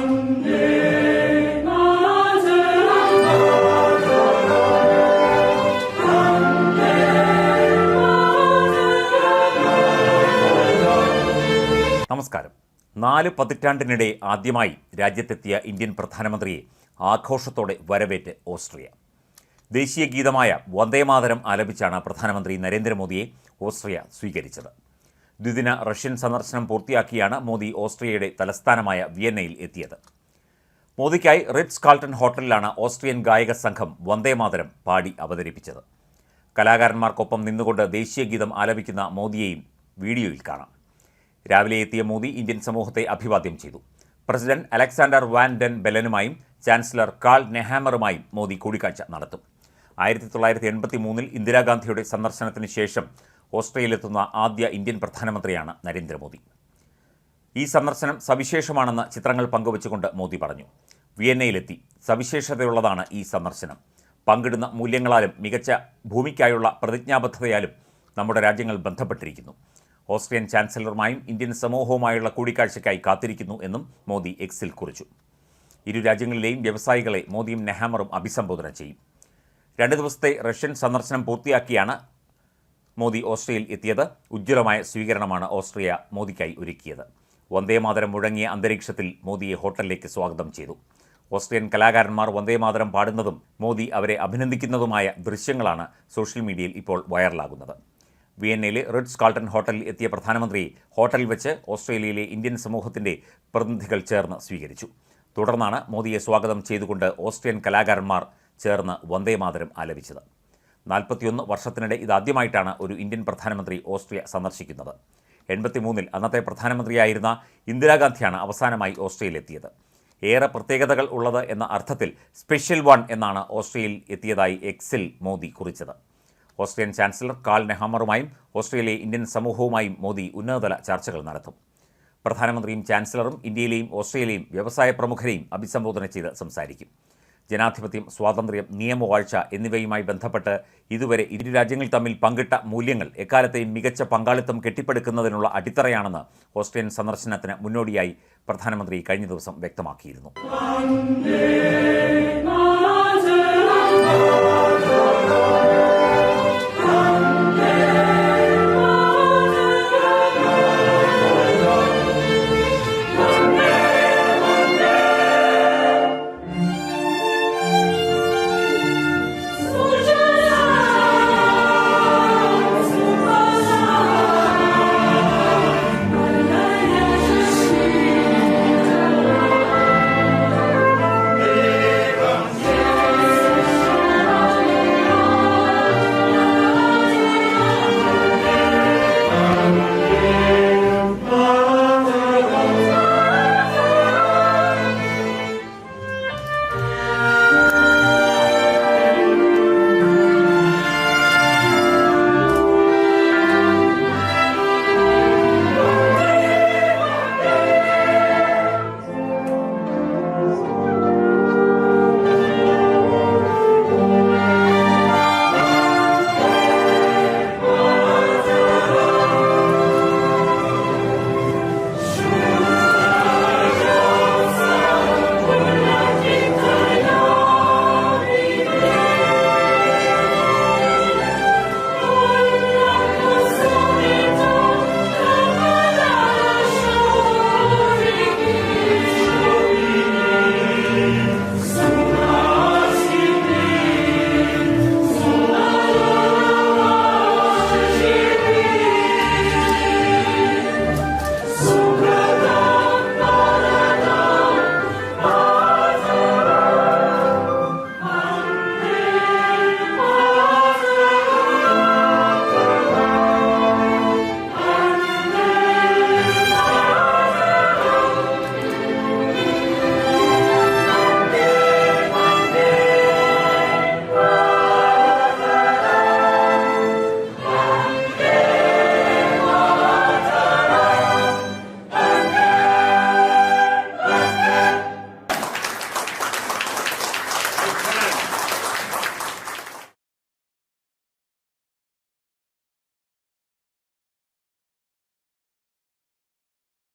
നമസ്കാരം. 4 പതിറ്റാണ്ടിനിടെ ആദ്യമായി രാജ്യത്തെത്തിയ ഇന്ത്യൻ പ്രധാനമന്ത്രിയെ ആഘോഷത്തോടെ വരവേറ്റ് ഓസ്ട്രിയ. ദേശീയ ഗീതമായ വന്ദേമാതരം ആലപിച്ചാണ് പ്രധാനമന്ത്രി നരേന്ദ്രമോദിയെ ഓസ്ട്രിയ സ്വീകരിച്ചത്. ദ്വിദിന റഷ്യൻ സന്ദർശനം പൂർത്തിയാക്കിയാണ് മോദി ഓസ്ട്രിയയുടെ തലസ്ഥാനമായ വിയന്നയിൽ എത്തിയത്. മോദിക്കായി റിറ്റ്സ് കാൾട്ടൺ ഹോട്ടലിലാണ് ഓസ്ട്രിയൻ ഗായക സംഘം വന്ദേമാതരം പാടി അവതരിപ്പിച്ചത്. കലാകാരന്മാർക്കൊപ്പം നിന്നുകൊണ്ട് ദേശീയ ഗീതം ആലപിക്കുന്ന മോദിയെയും വീഡിയോയിൽ കാണാം. രാവിലെ എത്തിയ മോദി ഇന്ത്യൻ സമൂഹത്തെ അഭിവാദ്യം ചെയ്തു. പ്രസിഡന്റ് അലക്സാണ്ടർ വാൻ ഡെൻ ബെലനുമായും ചാൻസലർ കാൾ നെഹാമറുമായും മോദി കൂടിക്കാഴ്ച നടത്തും. 1983 ഇന്ദിരാഗാന്ധിയുടെ സന്ദർശനത്തിന് ശേഷം ഓസ്ട്രിയയിലെത്തുന്ന ആദ്യ ഇന്ത്യൻ പ്രധാനമന്ത്രിയാണ് നരേന്ദ്രമോദി. ഈ സന്ദർശനം സവിശേഷമാണെന്ന് ചിത്രങ്ങൾ പങ്കുവച്ചുകൊണ്ട് മോദി പറഞ്ഞു. വിയന്നയിലെത്തി സവിശേഷതയുള്ളതാണ് ഈ സന്ദർശനം. പങ്കിടുന്ന മൂല്യങ്ങളാലും മികച്ച ഭൂമിക്കായുള്ള പ്രതിജ്ഞാബദ്ധതയാലും നമ്മുടെ രാജ്യങ്ങൾ ബന്ധപ്പെട്ടിരിക്കുന്നു. ഓസ്ട്രിയൻ ചാൻസലറുമായും ഇന്ത്യൻ സമൂഹവുമായുള്ള കൂടിക്കാഴ്ചയ്ക്കായി കാത്തിരിക്കുന്നു എന്നും മോദി എക്സിൽ കുറിച്ചു. ഇരു രാജ്യങ്ങളിലെയും വ്യവസായികളെ മോദിയും നെഹാമറും അഭിസംബോധന ചെയ്യും. 2 ദിവസത്തെ റഷ്യൻ സന്ദർശനം പൂർത്തിയാക്കിയാണ് മോദി ഓസ്ട്രിയയിൽ എത്തിയത്. ഉജ്ജ്വലമായ സ്വീകരണമാണ് ഓസ്ട്രിയ മോദിക്കായി ഒരുക്കിയത്. വന്ദേമാതരം മുഴങ്ങിയ അന്തരീക്ഷത്തിൽ മോദിയെ ഹോട്ടലിലേക്ക് സ്വാഗതം ചെയ്തു. ഓസ്ട്രിയൻ കലാകാരന്മാർ വന്ദേമാതരം പാടുന്നതും മോദി അവരെ അഭിനന്ദിക്കുന്നതുമായ ദൃശ്യങ്ങളാണ് സോഷ്യൽ മീഡിയയിൽ ഇപ്പോൾ വൈറലാകുന്നത്. വിയന്നയിലെ റിറ്റ്സ് കാൾട്ടൺ ഹോട്ടലിൽ എത്തിയ പ്രധാനമന്ത്രിയെ ഹോട്ടലിൽ വെച്ച് ഓസ്ട്രേലിയയിലെ ഇന്ത്യൻ സമൂഹത്തിൻ്റെ പ്രതിനിധികൾ ചേർന്ന് സ്വീകരിച്ചു. തുടർന്നാണ് മോദിയെ സ്വാഗതം ചെയ്തുകൊണ്ട് ഓസ്ട്രിയൻ കലാകാരന്മാർ ചേർന്ന് വന്ദേമാതരം ആലപിച്ചത്. 41 വർഷത്തിനിടെ ഇതാദ്യമായിട്ടാണ് ഒരു ഇന്ത്യൻ പ്രധാനമന്ത്രി ഓസ്ട്രിയ സന്ദർശിക്കുന്നത്. 83 അന്നത്തെ പ്രധാനമന്ത്രിയായിരുന്ന ഇന്ദിരാഗാന്ധിയാണ് അവസാനമായി ഓസ്ട്രിയയിലെത്തിയത്. ഏറെ പ്രത്യേകതകൾ ഉള്ളത് എന്ന അർത്ഥത്തിൽ സ്പെഷ്യൽ വൺ എന്നാണ് ഓസ്ട്രിയയിൽ എത്തിയതായി എക്സിൽ മോദി കുറിച്ചത്. ഓസ്ട്രിയൻ ചാൻസലർ കാൾ നെഹാമറുമായും ഓസ്ട്രേലിയയിലെ ഇന്ത്യൻ സമൂഹവുമായും മോദി ഉന്നതതല ചർച്ചകൾ നടത്തും. പ്രധാനമന്ത്രിയും ചാൻസലറും ഇന്ത്യയിലെയും ഓസ്ട്രേലിയയിലെയും വ്യവസായ പ്രമുഖരെയും അഭിസംബോധന ചെയ്ത് സംസാരിക്കും. ജനാധിപത്യം, സ്വാതന്ത്ര്യം, നിയമവാഴ്ച എന്നിവയുമായി ബന്ധപ്പെട്ട് ഇതുവരെ ഇരു രാജ്യങ്ങൾ തമ്മിൽ പങ്കിട്ട മൂല്യങ്ങൾ എക്കാലത്തെയും മികച്ച പങ്കാളിത്തം കെട്ടിപ്പടുക്കുന്നതിനുള്ള അടിത്തറയാണെന്ന് ഓസ്ട്രിയൻ സന്ദർശനത്തിന് മുന്നോടിയായി പ്രധാനമന്ത്രി കഴിഞ്ഞ ദിവസം വ്യക്തമാക്കിയിരുന്നു.